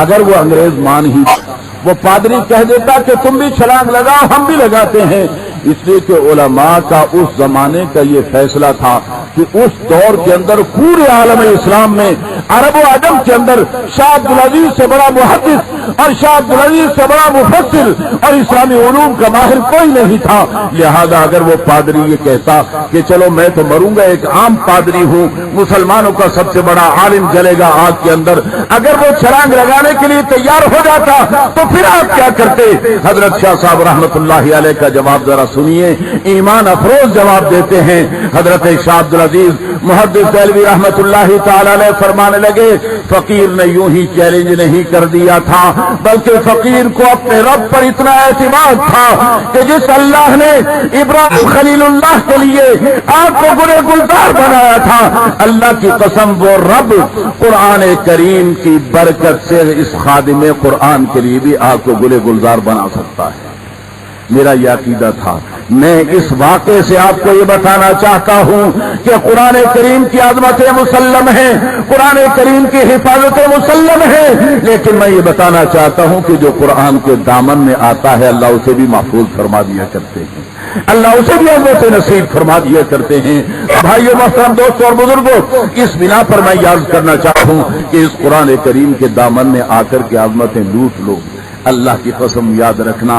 اگر وہ انگریز مان ہی وہ پادری کہہ دیتا کہ تم بھی چھلانگ لگاؤ ہم بھی لگاتے ہیں. اس لیے کہ علماء کا اس زمانے کا یہ فیصلہ تھا کہ اس دور کے اندر پورے عالم اسلام میں عرب و عجم کے اندر شاہ عبد العزیز سے بڑا محدث اور شاہ عبد العزیز سے بڑا مفسر اور اسلامی علوم کا ماہر کوئی نہیں تھا. لہذا اگر وہ پادری یہ کہتا کہ چلو میں تو مروں گا، ایک عام پادری ہوں، مسلمانوں کا سب سے بڑا عالم جلے گا آگ کے اندر، اگر وہ چھلانگ لگانے کے لیے تیار ہو جاتا تو پھر آپ کیا کرتے؟ حضرت شاہ صاحب رحمت اللہ علیہ کا جواب ذرا سنیے، ایمان افروز جواب دیتے ہیں. حضرت شاہ عبد العزیز محدث دہلوی رحمت اللہ تعالی علیہ فرمانے لگے فقیر نے یوں ہی چیلنج نہیں کر دیا تھا، بلکہ فقیر کو اپنے رب پر اتنا اعتماد تھا کہ جس اللہ نے ابراہیم خلیل اللہ کے لیے آپ کو گلے گلزار بنایا تھا، اللہ کی قسم وہ رب قرآن کریم کی برکت سے اس خادم قرآن کے لیے بھی آپ کو گلے گلزار بنا سکتا ہے. میرا یہ عقیدہ تھا. میں اس واقعے سے آپ کو یہ بتانا چاہتا ہوں کہ قرآن کریم کی عظمتیں مسلم ہیں، قرآن کریم کی حفاظتیں مسلم ہیں، لیکن میں یہ بتانا چاہتا ہوں کہ جو قرآن کے دامن میں آتا ہے اللہ اسے بھی محفوظ فرما دیا کرتے ہیں، اللہ اسے بھی عظمت نصیب فرما دیا کرتے ہیں. بھائیو محترم دوستوں اور بزرگوں، اس بنا پر میں یاد کرنا چاہتا ہوں کہ اس قرآن کریم کے دامن میں آ کر کے عظمتیں لوٹ لو. اللہ کی قسم یاد رکھنا،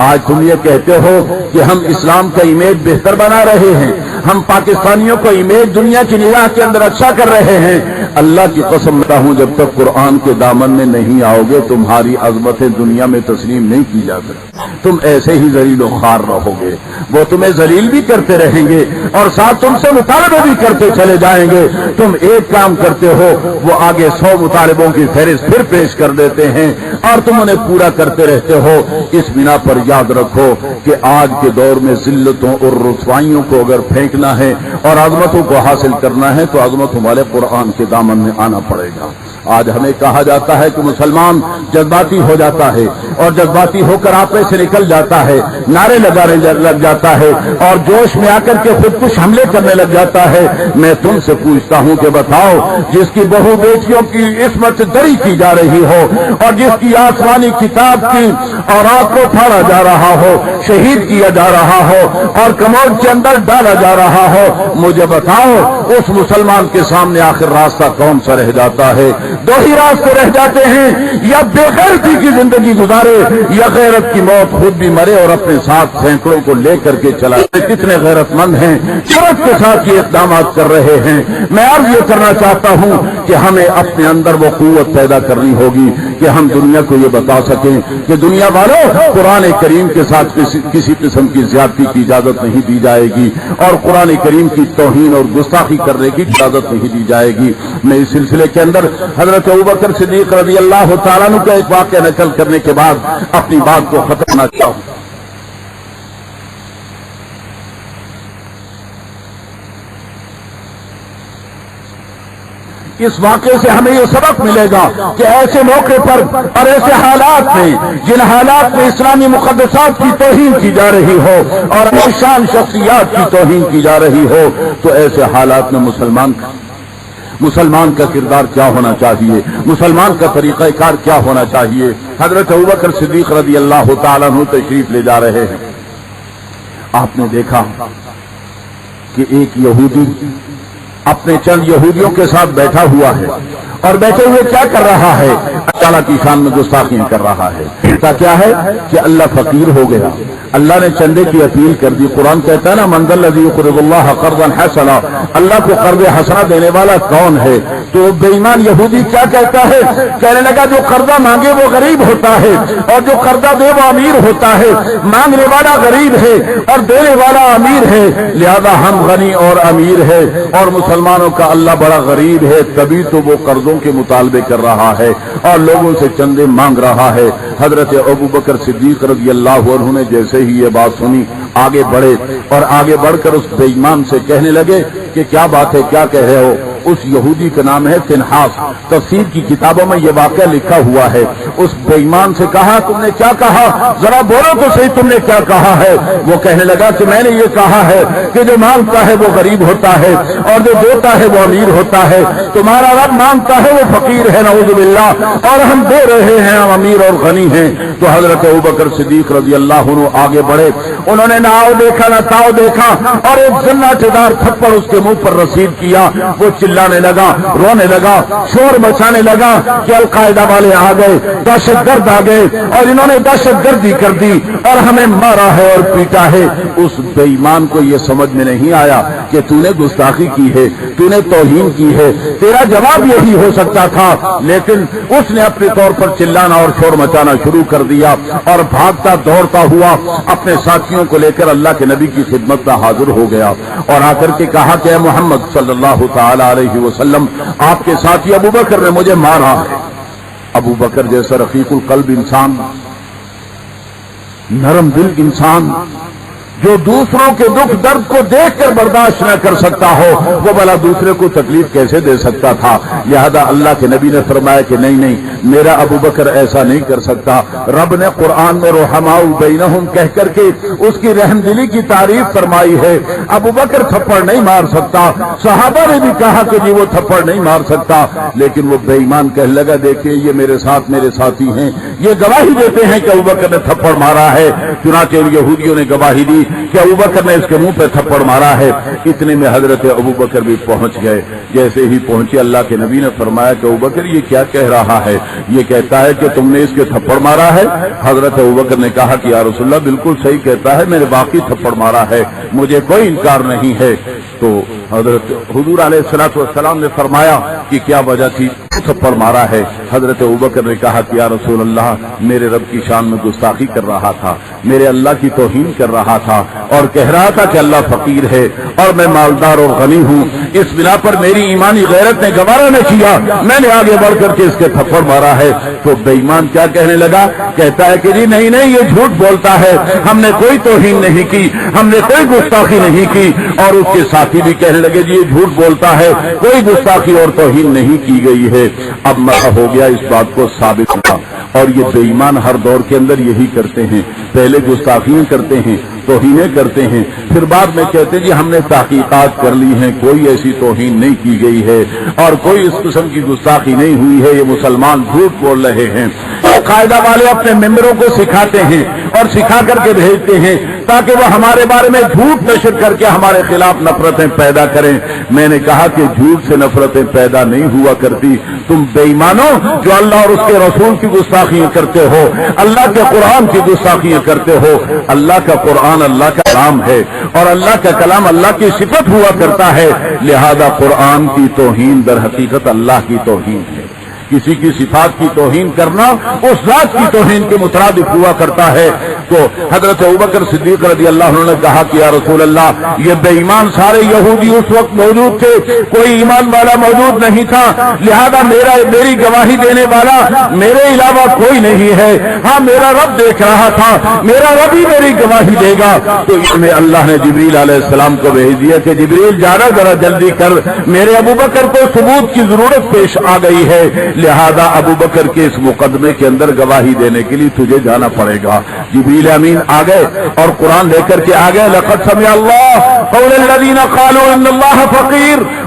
آج تم یہ کہتے ہو کہ ہم اسلام کا امیج بہتر بنا رہے ہیں، ہم پاکستانیوں کو امیج دنیا کی نگاہ کے اندر اچھا کر رہے ہیں. اللہ کی قسم کرتا ہوں جب تک قرآن کے دامن میں نہیں آؤ گے تمہاری عظمتیں دنیا میں تسلیم نہیں کی جا سکتی. تم ایسے ہی ذلیل و خوار رہو گے، وہ تمہیں ذلیل بھی کرتے رہیں گے اور ساتھ تم سے مطالبے بھی کرتے چلے جائیں گے. تم ایک کام کرتے ہو وہ آگے 100 مطالبوں کی فہرست پھر پیش کر دیتے ہیں اور تم انہیں پورا کرتے رہتے ہو. اس بنا پر یاد رکھو کہ آج کے دور میں ذلتوں اور رسوائیوں کو اگر پھینکنا ہے اور عظمتوں کو حاصل کرنا ہے تو عظمتوں والے قرآن کے دامن میں آنا پڑے گا. آج ہمیں کہا جاتا ہے کہ مسلمان جذباتی ہو جاتا ہے اور جذباتی ہو کر آپے سے نکل جاتا ہے، نعرے لگانے لگ جاتا ہے اور جوش میں آ کر کے خود کچھ حملے کرنے لگ جاتا ہے. میں تم سے پوچھتا ہوں کہ بتاؤ، جس کی بہو بیٹیوں کی عصمت دری کی جا رہی ہو اور جس کی آسمانی کتاب کی اور آنکھ کو پھاڑا جا رہا ہو، شہید کیا جا رہا ہو اور کموڈ کے اندر ڈالا جا رہا ہو، مجھے بتاؤ اس مسلمان کے سامنے آخر راستہ کون سا رہ جاتا ہے؟ دو ہی راستے رہ جاتے ہیں، یا بے غیرتی کی زندگی گزارے یا غیرت کی موت خود بھی مرے اور اپنے ساتھ سینکڑوں کو لے کر کے چلا. کتنے غیرت مند ہیں جرأت کے ساتھ یہ اقدامات کر رہے ہیں. میں عرض یہ کرنا چاہتا ہوں کہ ہمیں اپنے اندر وہ قوت پیدا کرنی ہوگی کہ ہم دنیا کو یہ بتا سکیں کہ دنیا والوں قرآن کریم کے ساتھ کسی قسم کی زیادتی کی اجازت نہیں دی جائے گی اور قرآن کریم کی توہین اور گستاخی کرنے کی اجازت نہیں دی جائے گی. میں اس سلسلے کے اندر حضرت ابوبکر صدیق رضی اللہ تعالیٰ عنہ کا ایک واقعہ نقل کرنے کے بعد اپنی بات کو ختم کرنا چاہتا ہوں. اس واقعے سے ہمیں یہ سبق ملے گا کہ ایسے موقع پر اور ایسے حالات میں جن حالات میں اسلامی مقدسات کی توہین کی جا رہی ہو اور شان شخصیات کی توہین کی جا رہی ہو تو ایسے حالات میں مسلمان کا کردار کیا ہونا چاہیے، مسلمان کا طریقہ کار کیا ہونا چاہیے. حضرت ابوبکر صدیق رضی اللہ تعالیٰ عنہ تشریف لے جا رہے ہیں. آپ نے دیکھا کہ ایک یہودی اپنے چند یہودیوں کے ساتھ بیٹھا ہوا ہے اور بیٹھے ہوئے کیا کر رہا ہے؟ تعالیٰ کی شان میں گستاخیاں کر رہا ہے۔ کیا ہے کہ اللہ فقیر ہو گیا، اللہ نے چندے کی اپیل کر دی۔ قرآن کہتا ہے نا من ذا الذی یقرض اللہ قرضا حسنا، اللہ کو قرض حسنا دینے والا کون ہے؟ تو بے ایمان یہودی کیا کہتا ہے؟ کہنے لگا جو قرضہ مانگے وہ غریب ہوتا ہے اور جو قرضہ دے وہ امیر ہوتا ہے، مانگنے والا غریب ہے اور دینے والا امیر ہے، لہذا ہم غنی اور امیر ہے اور مسلمانوں کا اللہ بڑا غریب ہے، تبھی تو وہ قرضوں کے مطالبے کر رہا ہے اور لوگوں سے چندے مانگ رہا ہے۔ حضرت ابوبکر صدیق رضی اللہ عنہ نے جیسے ہی یہ بات سنی آگے بڑھے اور آگے بڑھ کر اس بے ایمان سے کہنے لگے کہ کیا بات ہے، کیا کہہ رہے ہو؟ اس یہودی کا نام ہے فنحاس، تفسیر کی کتابوں میں یہ واقعہ لکھا ہوا ہے۔ اس بے ایمان سے کہا تم نے کیا کہا؟ ذرا بولو تو صحیح، تم نے کیا کہا ہے؟ وہ کہنے لگا کہ میں نے یہ کہا ہے کہ جو مانگتا ہے وہ غریب ہوتا ہے اور جو دیتا ہے وہ امیر ہوتا ہے، تمہارا رب مانگتا ہے وہ فقیر ہے نعوذ باللہ، اور ہم دے رہے ہیں، ہم امیر اور غنی ہیں۔ تو حضرت ابوبکر صدیق رضی اللہ عنہ آگے بڑھے، انہوں نے نہ آؤ دیکھا نہ تاؤ دیکھا اور ایک زناٹے دار تھپڑ اس کے منہ پر رسید کیا۔ وہ چلانے لگا، رونے لگا، شور مچانے لگا کہ القاعدہ والے آ گئے، دہشت گرد آ گئے اور انہوں نے دہشت گردی کر دی اور ہمیں مارا ہے اور پیٹا ہے۔ اس بے ایمان کو یہ سمجھ میں نہیں آیا کہ تو نے گستاخی کی ہے، تو نے توہین کی ہے، تیرا جواب یہی ہو سکتا تھا، لیکن اس نے اپنے طور پر چلانا اور شور مچانا شروع کر دیا اور بھاگتا دوڑتا ہوا اپنے ساتھیوں کو لے کر اللہ کے نبی کی خدمت میں حاضر ہو گیا اور آ کر کے کہا کہ اے محمد صلی اللہ تعالی علیہ وسلم، آپ کے ساتھی ابوبکر نے مجھے مارا ہے۔ ابوبکر جیسا رقیق القلب انسان، نرم دل انسان، جو دوسروں کے دکھ درد کو دیکھ کر برداشت نہ کر سکتا ہو، وہ بھلا دوسرے کو تکلیف کیسے دے سکتا تھا؟ لہذا اللہ کے نبی نے فرمایا کہ نہیں نہیں، میرا ابوبکر ایسا نہیں کر سکتا۔ رب نے قرآن میں رحماء بینہم کہہ کر کے اس کی رحم دلی کی تعریف فرمائی ہے۔ ابوبکر تھپڑ نہیں مار سکتا، صحابہ نے بھی کہا کہ جی وہ تھپڑ نہیں مار سکتا، لیکن وہ بے ایمان کہنے لگا دیکھیں یہ میرے ساتھ میرے ساتھی ہیں، یہ گواہی دیتے ہیں کہ ابوبکر نے تھپڑ مارا ہے۔ چنانچہ یہودیوں نے گواہی دی کہ ابوبکر نے اس کے منہ پہ تھپڑ مارا ہے۔ اتنے میں حضرت ابوبکر بھی پہنچ گئے۔ جیسے ہی پہنچے اللہ کے نبی نے فرمایا کہ ابوبکر یہ کیا کہہ رہا ہے؟ یہ کہتا ہے کہ تم نے اس کے تھپڑ مارا ہے۔ حضرت ابوبکر نے کہا کہ یا رسول اللہ بالکل صحیح کہتا ہے، میں نے واقعی تھپڑ مارا ہے، مجھے کوئی انکار نہیں ہے۔ تو حضرت حضور علیہ الصلوۃ والسلام نے فرمایا کہ کیا وجہ تھی تھپڑ مارا ہے؟ حضرت ابوبکر نے کہا کہ یا رسول اللہ میرے رب کی شان میں گستاخی کر رہا تھا، میرے اللہ کی توہین کر رہا تھا اور کہہ رہا تھا کہ اللہ فقیر ہے اور میں مالدار اور غنی ہوں، اس بنا پر میری ایمانی غیرت نے گوارا نہ کیا، میں نے آگے بڑھ کر کے اس کے تھپڑ مارا ہے۔ تو بے ایمان کیا کہنے لگا؟ کہتا ہے کہ جی نہیں نہیں، یہ جھوٹ بولتا ہے، ہم نے کوئی توہین نہیں کی، ہم نے کوئی گستاخی نہیں کی۔ اور اس کے ساتھی بھی کہنے لگے جی یہ جھوٹ بولتا ہے، کوئی گستاخی اور توہین نہیں کی گئی ہے۔ اب مسئلہ ہو گیا، اس بات کو ثابت ہوا، اور یہ بے ایمان ہر دور کے اندر یہی کرتے ہیں، پہلے گستاخیاں کرتے ہیں، توہینیں کرتے ہیں، پھر بعد میں کہتے ہیں جی ہم نے تحقیقات کر لی ہیں، کوئی ایسی توہین نہیں کی گئی ہے اور کوئی اس قسم کی گستاخی نہیں ہوئی ہے، یہ مسلمان جھوٹ بول رہے ہیں۔ قاعدہ والے اپنے ممبروں کو سکھاتے ہیں اور سکھا کر کے بھیجتے ہیں تاکہ وہ ہمارے بارے میں جھوٹ نشر کر کے ہمارے خلاف نفرتیں پیدا کریں۔ میں نے کہا کہ جھوٹ سے نفرتیں پیدا نہیں ہوا کرتی، تم بے ایمانو جو اللہ اور اس کے رسول کی گستاخیاں کرتے ہو، اللہ کے قرآن کی گستاخیاں کرتے ہو۔ اللہ کا قرآن اللہ کا کلام ہے اور اللہ کا کلام اللہ کی صفت ہوا کرتا ہے، لہذا قرآن کی توہین در حقیقت اللہ کی توہین ہے۔ کسی کی صفات کی توہین کرنا اس ذات کی توہین کے مترادف ہوا کرتا ہے۔ تو حضرت ابوبکر صدیق رضی اللہ عنہ نے کہا کہ یا رسول اللہ یہ بے ایمان سارے یہودی اس وقت موجود تھے، کوئی ایمان والا موجود نہیں تھا، لہذا میری گواہی دینے والا میرے علاوہ کوئی نہیں ہے۔ ہاں میرا رب دیکھ رہا تھا، میرا رب ہی میری گواہی دے گا۔ تو اس میں اللہ نے جبریل علیہ السلام کو بھیج دیا کہ جبریل جانا ذرا جلدی کر، میرے ابوبکر کو ثبوت کی ضرورت پیش آ گئی ہے، لہذا ابوبکر کے اس مقدمے کے اندر گواہی دینے کے لیے تجھے جانا پڑے گا۔ جبریل امین آ گئے اور قرآن لے کر کے آ گئے، لقد سمع اللہ قول الذین قالوا ان اللہ فقیر